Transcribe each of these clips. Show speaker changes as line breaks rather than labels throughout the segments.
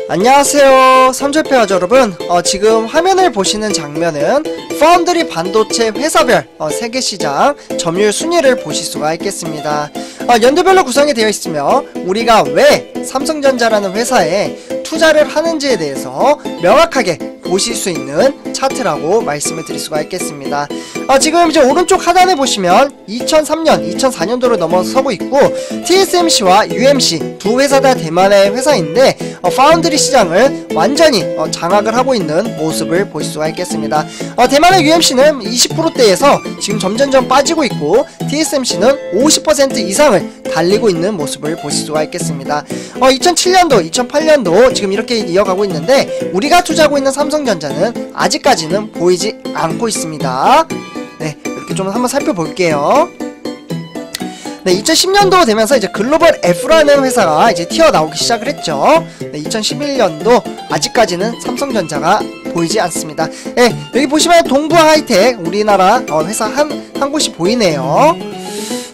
안녕하세요, 삼철폐화 여러분. 지금 화면을 보시는 장면은 파운드리 반도체 회사별 세계시장 점유율 순위를 보실 수가 있겠습니다. 연도별로 구성이 되어 있으며 우리가 왜 삼성전자라는 회사에 투자를 하는지에 대해서 명확하게 보실 수 있는 차트라고 말씀을 드릴 수가 있겠습니다. 지금 이제 오른쪽 하단에 보시면 2003년, 2004년도로 넘어서고 있고, TSMC와 UMC 두 회사 다 대만의 회사인데 파운드리 시장을 완전히 장악을 하고 있는 모습을 볼 수가 있겠습니다. 대만의 UMC는 20%대에서 지금 점점점 빠지고 있고, TSMC는 50% 이상을 달리고 있는 모습을 보실 수가 있겠습니다. 2007년도, 2008년도 지금 이렇게 이어가고 있는데 우리가 투자하고 있는 삼성전자는 아직까지는 보이지 않고 있습니다. 네, 이렇게 좀 한번 살펴볼게요. 네, 2010년도 되면서 이제 글로벌 F라는 회사가 이제 튀어나오기 시작을 했죠. 네, 2011년도 아직까지는 삼성전자가 보이지 않습니다. 네, 여기 보시면 동부하이텍 우리나라 회사 한 곳이 보이네요.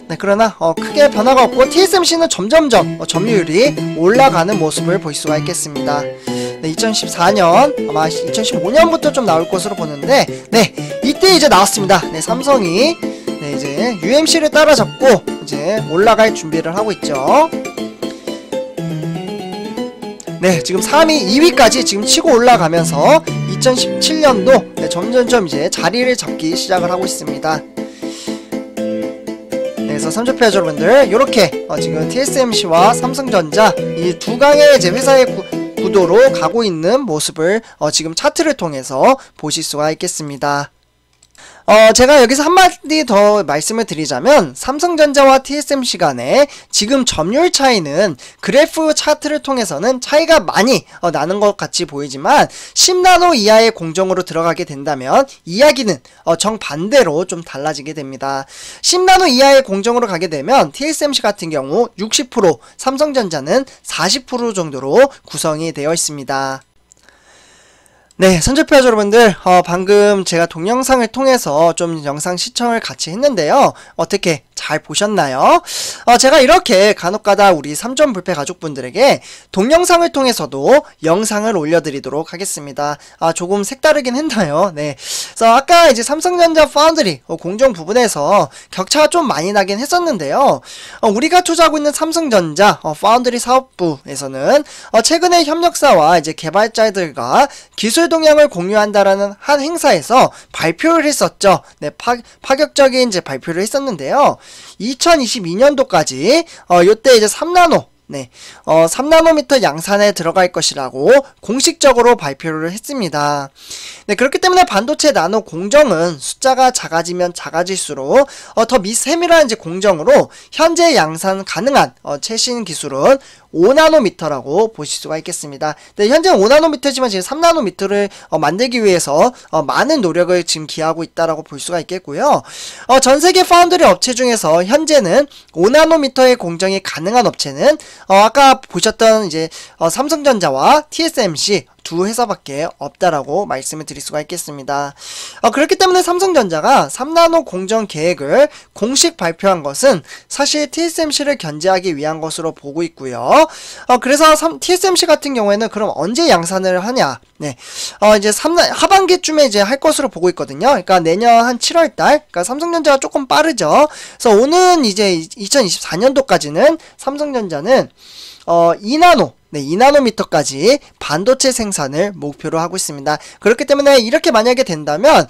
네, 그러나 크게 변화가 없고 TSMC는 점점점 점유율이 올라가는 모습을 볼 수가 있겠습니다. 네, 2014년 아마 2015년부터 좀 나올 것으로 보는데, 네, 이때 이제 나왔습니다. 네, 삼성이 네, 이제 UMC를 따라잡고 이제 올라갈 준비를 하고 있죠. 네, 지금 3위, 2위까지 지금 치고 올라가면서 2017년도 네, 점점점 이제 자리를 잡기 시작을 하고 있습니다. 그래서 삼철폐화 여러분들, 요렇게 지금 TSMC와 삼성전자 이 두 강의 이제 회사의 구도로 가고 있는 모습을 지금 차트를 통해서 보실 수가 있겠습니다. 제가 여기서 한마디 더 말씀을 드리자면, 삼성전자와 TSMC 간의 지금 점유율 차이는 그래프 차트를 통해서는 차이가 많이 나는 것 같이 보이지만 10나노 이하의 공정으로 들어가게 된다면 이야기는 정반대로 좀 달라지게 됩니다. 10나노 이하의 공정으로 가게 되면 TSMC 같은 경우 60%, 삼성전자는 40% 정도로 구성이 되어 있습니다. 네, 삼철폐화 여러분들, 방금 제가 동영상을 통해서 좀 영상 시청을 같이 했는데요. 어떻게 잘 보셨나요? 제가 이렇게 간혹가다 우리 삼점불패 가족분들에게 동영상을 통해서도 영상을 올려드리도록 하겠습니다. 조금 색다르긴 했나요? 네. 그래서 아까 이제 삼성전자 파운드리 공정 부분에서 격차가 좀 많이 나긴 했었는데요. 우리가 투자하고 있는 삼성전자 파운드리 사업부에서는 최근에 협력사와 이제 개발자들과 기술 동향을 공유한다라는 한 행사에서 발표를 했었죠. 네, 파격적인 이제 발표를 했었는데요. 2022년도까지 요때 이제 3나노, 네, 3나노미터 양산에 들어갈 것이라고 공식적으로 발표를 했습니다. 네, 그렇기 때문에 반도체 나노 공정은 숫자가 작아지면 작아질수록 더 세밀한 이제 공정으로 현재 양산 가능한 최신 기술은 5나노미터라고 보실 수가 있겠습니다. 네, 현재 5나노미터지만 지금 3나노미터를 만들기 위해서 많은 노력을 지금 기하고 있다라고 볼 수가 있겠고요. 전 세계 파운드리 업체 중에서 현재는 5나노미터의 공정이 가능한 업체는 아까 보셨던 이제 삼성전자와 TSMC 두 회사밖에 없다라고 말씀을 드릴 수가 있겠습니다. 그렇기 때문에 삼성전자가 3나노 공정 계획을 공식 발표한 것은 사실 TSMC를 견제하기 위한 것으로 보고 있고요. 그래서 TSMC 같은 경우에는 그럼 언제 양산을 하냐? 네, 이제 하반기쯤에 이제 할 것으로 보고 있거든요. 그러니까 내년 한 7월달, 그러니까 삼성전자가 조금 빠르죠. 그래서 오는 이제 2024년도까지는 삼성전자는 2나노, 네, 2나노미터까지 반도체 생산을 목표로 하고 있습니다. 그렇기 때문에 이렇게 만약에 된다면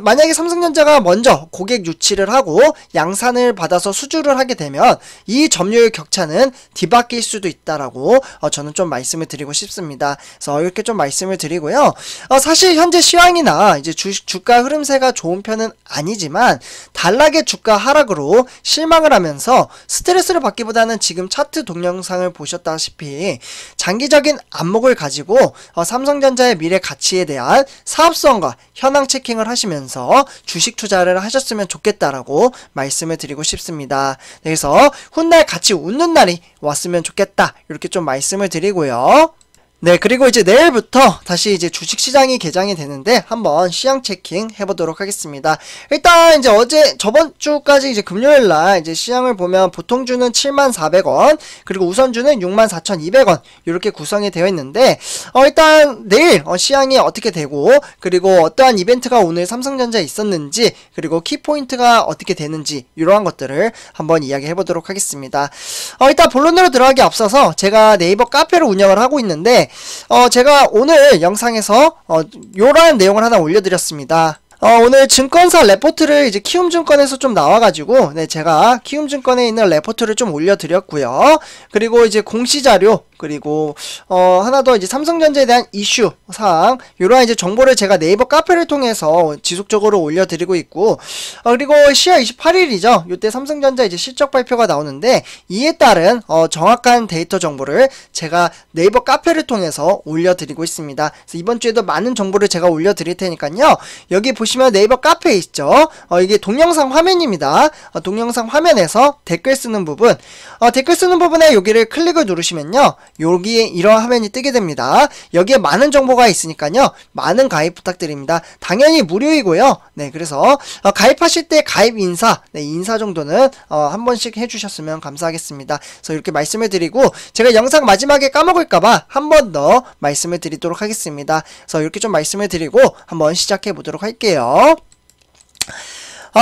만약에 삼성전자가 먼저 고객 유치를 하고 양산을 받아서 수주를 하게 되면 이 점유율 격차는 뒤바뀔 수도 있다라고 저는 좀 말씀을 드리고 싶습니다. 그래서 이렇게 좀 말씀을 드리고요. 사실 현재 시황이나 이제 주가 흐름세가 좋은 편은 아니지만 단락의 주가 하락으로 실망을 하면서 스트레스를 받기보다는 지금 차트 동영상을 보셨다시피 장기적인 안목을 가지고 삼성전자의 미래 가치에 대한 사업성과 현황 체킹을 하시면서 주식 투자를 하셨으면 좋겠다라고 말씀을 드리고 싶습니다. 그래서 훗날 같이 웃는 날이 왔으면 좋겠다, 이렇게 좀 말씀을 드리고요. 네, 그리고 이제 내일부터 다시 이제 주식시장이 개장이 되는데 한번 시황 체킹 해보도록 하겠습니다. 일단 이제 저번 주까지 이제 금요일날 이제 시황을 보면 보통주는 74,400원, 그리고 우선주는 64,200원 이렇게 구성이 되어 있는데 일단 내일 시황이 어떻게 되고, 그리고 어떠한 이벤트가 오늘 삼성전자에 있었는지, 그리고 키포인트가 어떻게 되는지 이러한 것들을 한번 이야기 해보도록 하겠습니다. 일단 본론으로 들어가기 앞서서 제가 네이버 카페를 운영을 하고 있는데 제가 오늘 영상에서 요런 내용을 하나 올려드렸습니다. 오늘 증권사 레포트를 이제 키움증권에서 좀 나와가지고, 네, 제가 키움증권에 있는 레포트를 좀 올려드렸고요. 그리고 이제 공시자료, 그리고 하나 더 이제 삼성전자에 대한 이슈 사항, 요런 이제 정보를 제가 네이버 카페를 통해서 지속적으로 올려드리고 있고, 그리고 10월 28일이죠. 요때 삼성전자 이제 실적 발표가 나오는데, 이에 따른 정확한 데이터 정보를 제가 네이버 카페를 통해서 올려드리고 있습니다. 그래서 이번 주에도 많은 정보를 제가 올려드릴 테니까요. 여기 보시면 네이버 카페에 있죠. 이게 동영상 화면입니다. 동영상 화면에서 댓글 쓰는 부분, 댓글 쓰는 부분에 여기를 클릭을 누르시면요, 여기에 이런 화면이 뜨게 됩니다. 여기에 많은 정보가 있으니까요, 많은 가입 부탁드립니다. 당연히 무료이고요. 네, 그래서 가입하실 때 가입 인사, 네, 인사 정도는 한 번씩 해주셨으면 감사하겠습니다. 그래서 이렇게 말씀을 드리고, 제가 영상 마지막에 까먹을까봐 한 번 더 말씀을 드리도록 하겠습니다. 그래서 이렇게 좀 말씀을 드리고 한번 시작해 보도록 할게요.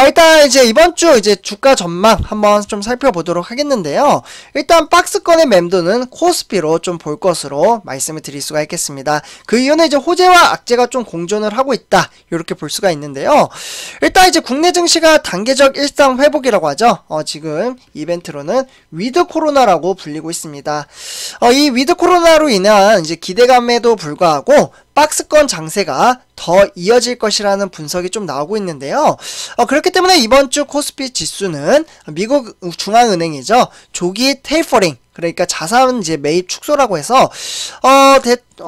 일단 이제 이번 주 이제 주가 전망 한번 좀 살펴보도록 하겠는데요. 일단 박스권의 맴도는 코스피로 좀 볼 것으로 말씀을 드릴 수가 있겠습니다. 그 이유는 이제 호재와 악재가 좀 공존을 하고 있다, 이렇게 볼 수가 있는데요. 일단 이제 국내 증시가 단계적 일상 회복이라고 하죠. 지금 이벤트로는 위드 코로나라고 불리고 있습니다. 이 위드 코로나로 인한 이제 기대감에도 불구하고 박스권 장세가 더 이어질 것이라는 분석이 좀 나오고 있는데요. 그렇기 때문에 이번 주 코스피 지수는 미국 중앙은행이죠, 조기 테이퍼링, 그러니까 자산 이제 매입 축소라고 해서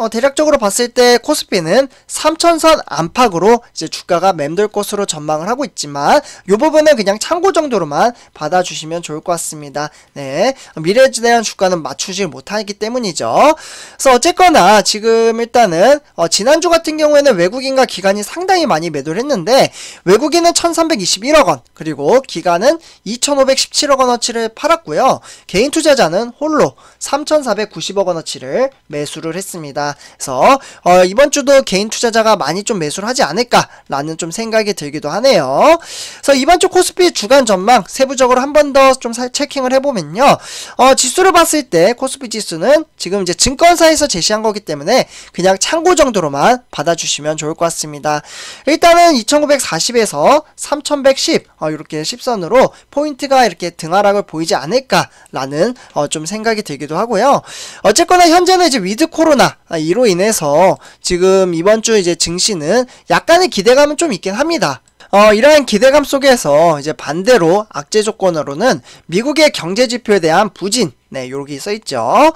대략적으로 봤을 때 코스피는 3,000선 안팎으로 이제 주가가 맴돌 것으로 전망을 하고 있지만, 이 부분은 그냥 참고 정도로만 받아주시면 좋을 것 같습니다. 네, 미래에 대한 주가는 맞추지 못하기 때문이죠. 그래서 어쨌거나 지금 일단은 지난주 같은 경우에는 외국인과 기관이 상당히 많이 매도를 했는데, 외국인은 1,321억 원, 그리고 기관은 2,517억 원어치를 팔았고요. 개인 투자자는 홀로 3,490억 원어치를 매수를 했습니다. 그래서 이번 주도 개인 투자자가 많이 좀 매수를 하지 않을까라는 좀 생각이 들기도 하네요. 그래서 이번 주 코스피 주간 전망 세부적으로 한 번 더 좀 체킹을 해보면요, 지수를 봤을 때 코스피 지수는 지금 이제 증권사에서 제시한 거기 때문에 그냥 참고 정도로만 받아주시면 좋을 것 같습니다. 일단은 2,940에서 3,110 이렇게 10선으로 포인트가 이렇게 등하락을 보이지 않을까라는 좀 생각이 들기도 하고요. 어쨌거나 현재는 이제 위드 코로나 이로 인해서 지금 이번 주 이제 증시는 약간의 기대감은 좀 있긴 합니다. 이러한 기대감 속에서 이제 반대로 악재 조건으로는 미국의 경제 지표에 대한 부진, 네, 여기 써있죠.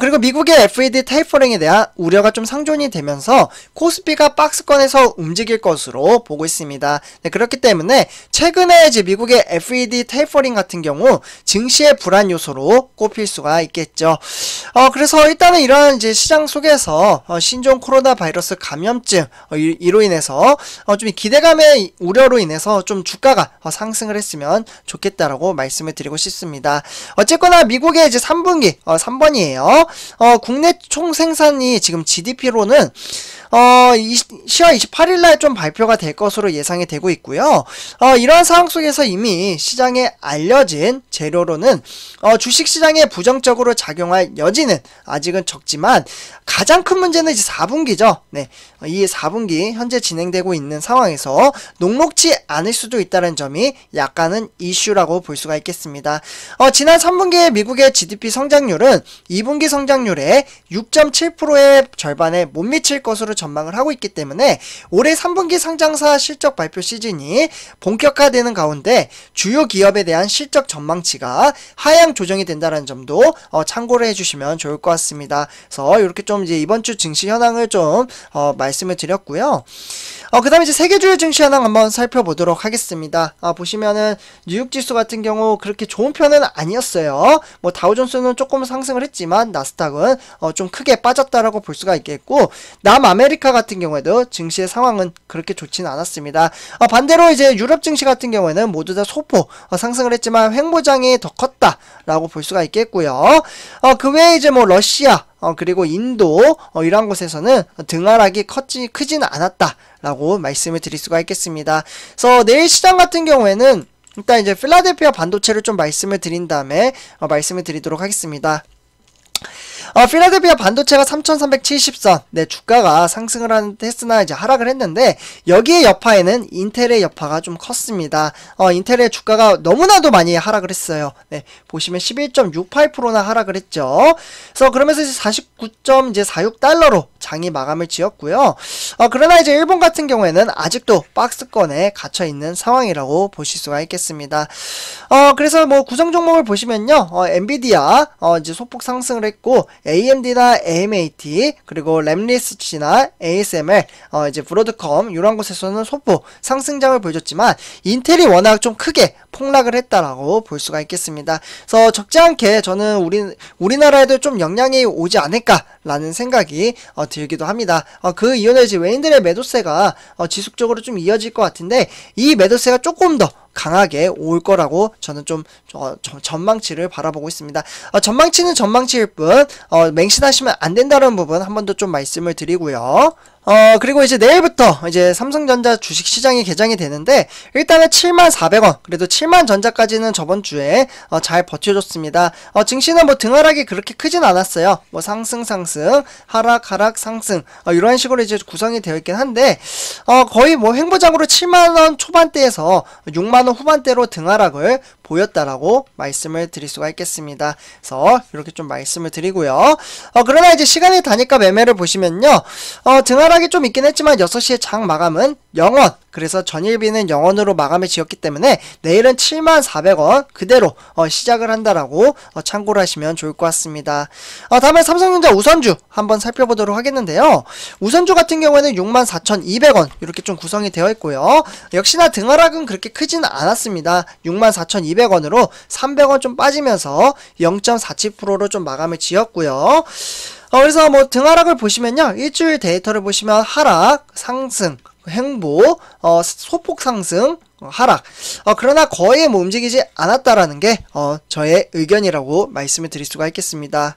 그리고 미국의 FED 테이퍼링에 대한 우려가 좀 상존이 되면서 코스피가 박스권에서 움직일 것으로 보고 있습니다. 네, 그렇기 때문에 최근에 이제 미국의 FED 테이퍼링 같은 경우 증시의 불안 요소로 꼽힐 수가 있겠죠. 그래서 일단은 이러한 이제 시장 속에서 신종 코로나 바이러스 감염증 이로 인해서 좀 기대감의 우려로 인해서 좀 주가가 상승을 했으면 좋겠다라고 말씀을 드리고 싶습니다. 어쨌거나 미국의 이제 3분기 3번이에요. 국내 총 생산이 지금 GDP로는 10월 28일날 좀 발표가 될 것으로 예상이 되고 있고요. 이러한 상황 속에서 이미 시장에 알려진 재료로는 주식시장에 부정적으로 작용할 여지는 아직은 적지만, 가장 큰 문제는 이제 4분기죠. 네, 이 4분기 현재 진행되고 있는 상황에서 녹록지 않을 수도 있다는 점이 약간은 이슈라고 볼 수가 있겠습니다. 지난 3분기의 미국의 GDP 성장률은 2분기 성장률의 6.7%의 절반에 못 미칠 것으로 전망을 하고 있기 때문에 올해 3분기 상장사 실적 발표 시즌이 본격화되는 가운데 주요 기업에 대한 실적 전망치가 하향 조정이 된다는 점도 참고를 해주시면 좋을 것 같습니다. 그래서 이렇게 좀 이제 이번 주 증시 현황을 좀 말씀을 드렸고요. 그 다음에 이제 세계 주요 증시 현황 한번 살펴보도록 하겠습니다. 보시면은 뉴욕 지수 같은 경우 그렇게 좋은 편은 아니었어요. 뭐 다우존스는 조금 상승을 했지만 나스닥은 좀 크게 빠졌다라고 볼 수가 있겠고, 남아메리카 같은 경우에도 증시의 상황은 그렇게 좋지는 않았습니다. 반대로 이제 유럽 증시 같은 경우에는 모두 다 소폭 상승을 했지만 횡보장이 더 컸다라고 볼 수가 있겠고요. 그 외에 이제 뭐 러시아 그리고 인도 이러한 곳에서는 등하락이 크지는 않았다라고 말씀을 드릴 수가 있겠습니다. 그래서 내일 시장 같은 경우에는 일단 이제 필라델피아 반도체를 좀 말씀을 드린 다음에 말씀을 드리도록 하겠습니다. 필라델피아 반도체가 3370선, 네, 주가가 상승을 했으나 이제 하락을 했는데, 여기에 여파에는 인텔의 여파가 좀 컸습니다. 인텔의 주가가 너무나도 많이 하락을 했어요. 네, 보시면 11.68%나 하락을 했죠. 그래서 그러면서 이제 49.46달러로 장이 마감을 지었고요. 그러나 이제 일본 같은 경우에는 아직도 박스권에 갇혀 있는 상황이라고 보실 수가 있겠습니다. 그래서 뭐 구성 종목을 보시면요, 엔비디아 이제 소폭 상승을 했고, AMD나 AMAT 그리고 램리서치나 ASML 이제 브로드컴 이런 곳에서는 소폭 상승장을 보여줬지만 인텔이 워낙 좀 크게 폭락을 했다라고 볼 수가 있겠습니다. 그래서 적지 않게 저는 우리나라에도 좀 영향이 오지 않을까라는 생각이 들기도 합니다. 그 이유는 이제 외인들의 매도세가 지속적으로 좀 이어질 것 같은데, 이 매도세가 조금 더 강하게 올 거라고 저는 좀 전망치를 바라보고 있습니다. 전망치는 전망치일 뿐 맹신하시면 안 된다는 부분 한 번 더 좀 말씀을 드리고요. 그리고 이제 내일부터 이제 삼성전자 주식 시장이 개장이 되는데, 일단은 74,000원, 그래도 70,000전자까지는 저번 주에 잘 버텨줬습니다. 증시는 뭐 등하락이 그렇게 크진 않았어요. 뭐 상승, 하락, 상승, 이런 식으로 이제 구성이 되어 있긴 한데, 거의 뭐 횡보장으로 70,000원 초반대에서 60,000원 후반대로 등하락을 보였다라고 말씀을 드릴 수가 있겠습니다. 그래서 이렇게 좀 말씀을 드리고요. 그러나 이제 시간이 다니까 매매를 보시면요, 등하락이 좀 있긴 했지만 6시에 장 마감은 0원, 그래서 전일비는 0원으로 마감을 지었기 때문에 내일은 74,000원 그대로 시작을 한다라고 참고를 하시면 좋을 것 같습니다. 다음에 삼성전자 우선주 한번 살펴보도록 하겠는데요. 우선주 같은 경우에는 64,200원 이렇게 좀 구성이 되어 있고요. 역시나 등하락은 그렇게 크지는 않았습니다. 64,200원으로 300원 좀 빠지면서 0.47%로 좀 마감을 지었고요. 그래서 뭐 등하락을 보시면요, 일주일 데이터를 보시면 하락, 상승, 횡보, 소폭 상승, 하락. 그러나 거의 뭐 움직이지 않았다라는 게 저의 의견이라고 말씀을 드릴 수가 있겠습니다.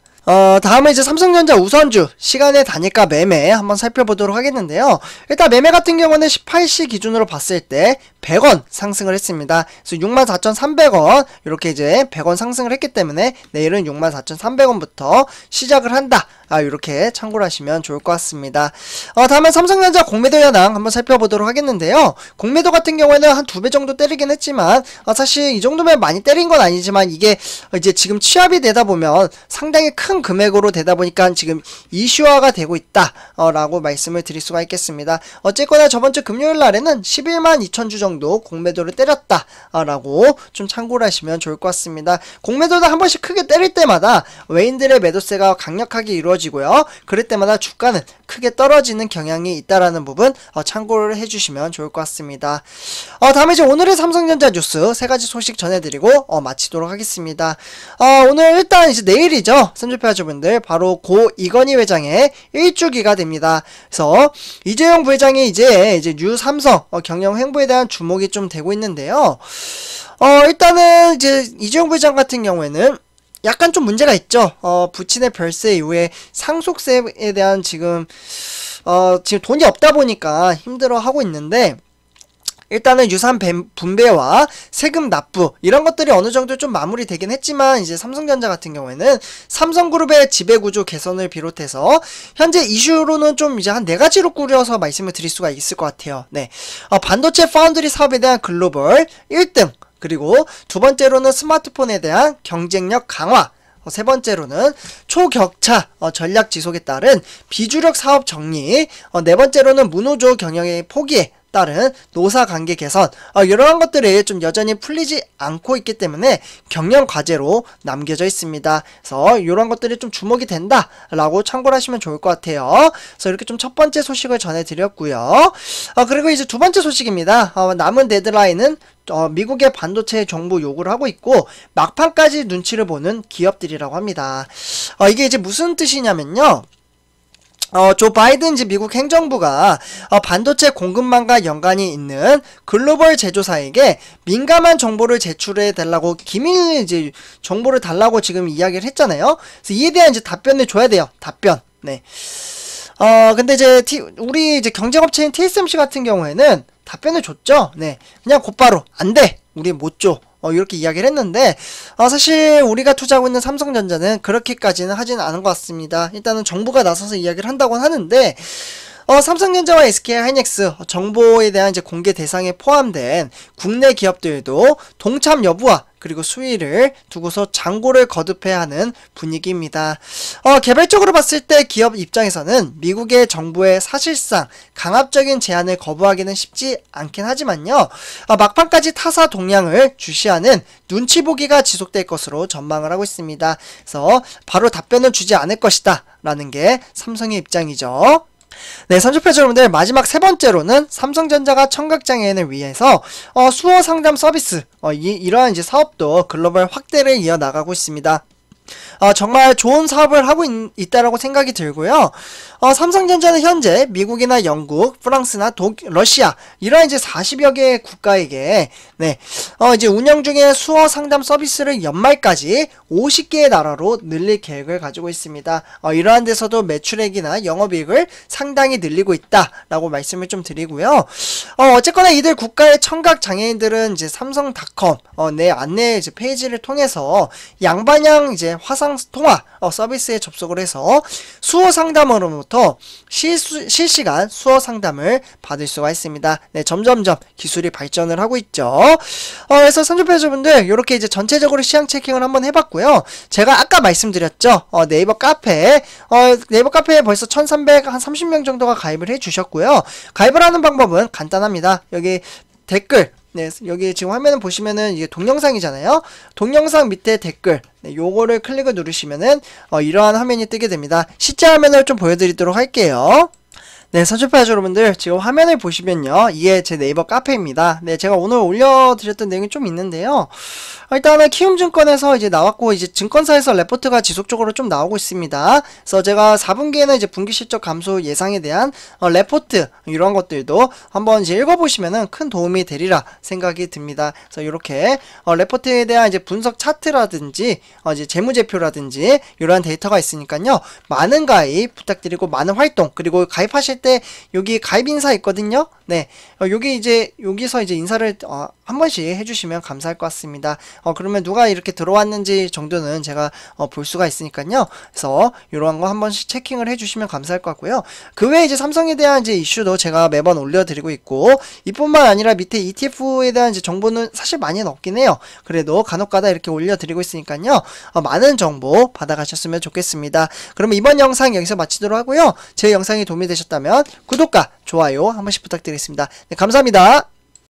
다음에 이제 삼성전자 우선주 시간에 다니까 매매 한번 살펴보도록 하겠는데요. 일단 매매 같은 경우는 18시 기준으로 봤을 때 100원 상승을 했습니다. 그래서 64,300원 이렇게 이제 100원 상승을 했기 때문에 내일은 64,300원부터 시작을 한다. 이렇게 참고를 하시면 좋을 것 같습니다. 다음은 삼성전자 공매도 현황 한번 살펴보도록 하겠는데요. 공매도 같은 경우에는 한 2배 정도 때리긴 했지만, 사실 이 정도면 많이 때린 건 아니지만, 이게 이제 지금 취합이 되다 보면 상당히 큰 금액으로 되다 보니까 지금 이슈화가 되고 있다 라고 말씀을 드릴 수가 있겠습니다. 어쨌거나 저번주 금요일 날에는 112,000주 정도 공매도를 때렸다 라고 좀 참고를 하시면 좋을 것 같습니다. 공매도는 한 번씩 크게 때릴 때마다 외인들의 매도세가 강력하게 이루어지고요, 그럴 때마다 주가는 크게 떨어지는 경향이 있다라는 부분 참고를 해주시면 좋을 것 같습니다. 다음에 이제 오늘의 삼성전자 뉴스 3가지 소식 전해드리고 마치도록 하겠습니다. 오늘 일단 이제 내일이죠. 선주표하주분들 바로 고 이건희 회장의 1주기가 됩니다. 그래서 이재용 부회장이 이제 뉴 삼성 경영 횡보에 대한 주목이 좀 되고 있는데요. 일단은 이제 이재용 부회장 같은 경우에는 약간 좀 문제가 있죠. 부친의 별세 이후에 상속세에 대한 지금 돈이 없다 보니까 힘들어 하고 있는데, 일단은 유산 분배와 세금 납부 이런 것들이 어느 정도 좀 마무리되긴 했지만, 이제 삼성전자 같은 경우에는 삼성그룹의 지배구조 개선을 비롯해서 현재 이슈로는 좀 이제 한 4가지로 꾸려서 말씀을 드릴 수가 있을 것 같아요. 네, 반도체 파운드리 사업에 대한 글로벌 1등, 그리고 두 번째로는 스마트폰에 대한 경쟁력 강화, 세 번째로는 초격차 전략 지속에 따른 비주력 사업 정리, 네 번째로는 무노조 경영의 포기에 따른 노사관계 개선, 이러한 것들이 좀 여전히 풀리지 않고 있기 때문에 경영 과제로 남겨져 있습니다. 그래서 이런 것들이 좀 주목이 된다라고 참고를 하시면 좋을 것 같아요. 그래서 이렇게 좀 첫 번째 소식을 전해드렸고요. 그리고 이제 두 번째 소식입니다. 남은 데드라인은 미국의 반도체 정보 요구를 하고 있고 막판까지 눈치를 보는 기업들이라고 합니다. 이게 이제 무슨 뜻이냐면요. 조 바이든 이제 미국 행정부가 반도체 공급망과 연관이 있는 글로벌 제조사에게 민감한 정보를 제출해 달라고 기밀 이제 정보를 달라고 지금 이야기를 했잖아요. 그래서 이에 대한 이제 답변을 줘야 돼요. 답변. 네. 근데 이제 우리 이제 경쟁업체인 TSMC 같은 경우에는 답변을 줬죠. 네. 그냥 곧바로 안 돼. 우리 못 줘. 이렇게 이야기를 했는데 사실 우리가 투자하고 있는 삼성전자는 그렇게까지는 하진 않은 것 같습니다. 일단은 정부가 나서서 이야기를 한다고는 하는데 삼성전자와 SK하이닉스 정보에 대한 이제 공개 대상에 포함된 국내 기업들도 동참 여부와 그리고 수위를 두고서 장고를 거듭해야 하는 분위기입니다. 개별적으로 봤을 때 기업 입장에서는 미국의 정부의 사실상 강압적인 제한을 거부하기는 쉽지 않긴 하지만요. 막판까지 타사 동향을 주시하는 눈치 보기가 지속될 것으로 전망을 하고 있습니다. 그래서 바로 답변을 주지 않을 것이다 라는 게 삼성의 입장이죠. 네, 삼촌패즈 여러분들, 마지막 세 번째로는 삼성전자가 청각장애인을 위해서 수어 상담 서비스 이러한 이제 사업도 글로벌 확대를 이어나가고 있습니다. 정말 좋은 사업을 하고 있다라고 생각이 들고요. 삼성전자는 현재 미국이나 영국, 프랑스나 러시아 이런 이제 40여 개의 국가에게 이제 운영 중에 수어 상담 서비스를 연말까지 50개의 나라로 늘릴 계획을 가지고 있습니다. 이러한 데서도 매출액이나 영업이익을 상당히 늘리고 있다라고 말씀을 좀 드리고요. 어쨌거나 이들 국가의 청각 장애인들은 이제 삼성닷컴 내 안내 이제 페이지를 통해서 양방향 이제 화상 통화 서비스에 접속을 해서 수어 상담으로부터 실시간 수어 상담을 받을 수가 있습니다. 네, 점점점 기술이 발전을 하고 있죠. 그래서 삼촌패즈분들 이렇게 이제 전체적으로 시향 체킹을 한번 해봤고요. 제가 아까 말씀드렸죠. 네이버 카페에 벌써 1330명 정도가 가입을 해주셨고요. 가입을 하는 방법은 간단합니다. 여기 댓글, 네, 여기 지금 화면을 보시면은 이게 동영상이잖아요. 동영상 밑에 댓글, 요거를 클릭을 누르시면은 이러한 화면이 뜨게 됩니다. 실제 화면을 좀 보여드리도록 할게요. 네, 삼촌패즈 여러분들, 지금 화면을 보시면요, 이게 제 네이버 카페입니다. 네, 제가 오늘 올려드렸던 내용이 좀 있는데요. 일단은 키움증권에서 이제 나왔고, 이제 증권사에서 레포트가 지속적으로 좀 나오고 있습니다. 그래서 제가 4분기에는 이제 분기 실적 감소 예상에 대한 레포트, 이런 것들도 한번 이제 읽어보시면은 큰 도움이 되리라 생각이 듭니다. 그래서 이렇게 레포트에 대한 이제 분석 차트라든지, 이제 재무제표라든지, 이러한 데이터가 있으니까요, 많은 가입 부탁드리고, 많은 활동, 그리고 가입하실 때 여기 가입 인사 있거든요. 네, 여기서 이제 인사를 한 번씩 해주시면 감사할 것 같습니다. 그러면 누가 이렇게 들어왔는지 정도는 제가 볼 수가 있으니까요. 그래서 이러한 거 한 번씩 체킹을 해주시면 감사할 것 같고요. 그 외에 이제 삼성에 대한 이제 이슈도 제가 매번 올려드리고 있고, 이뿐만 아니라 밑에 ETF에 대한 이제 정보는 사실 많이 없긴 해요. 그래도 간혹가다 이렇게 올려드리고 있으니까요. 많은 정보 받아가셨으면 좋겠습니다. 그러면 이번 영상 여기서 마치도록 하고요. 제 영상이 도움이 되셨다면 구독과 좋아요 한 번씩 부탁드리겠습니다. 네, 감사합니다.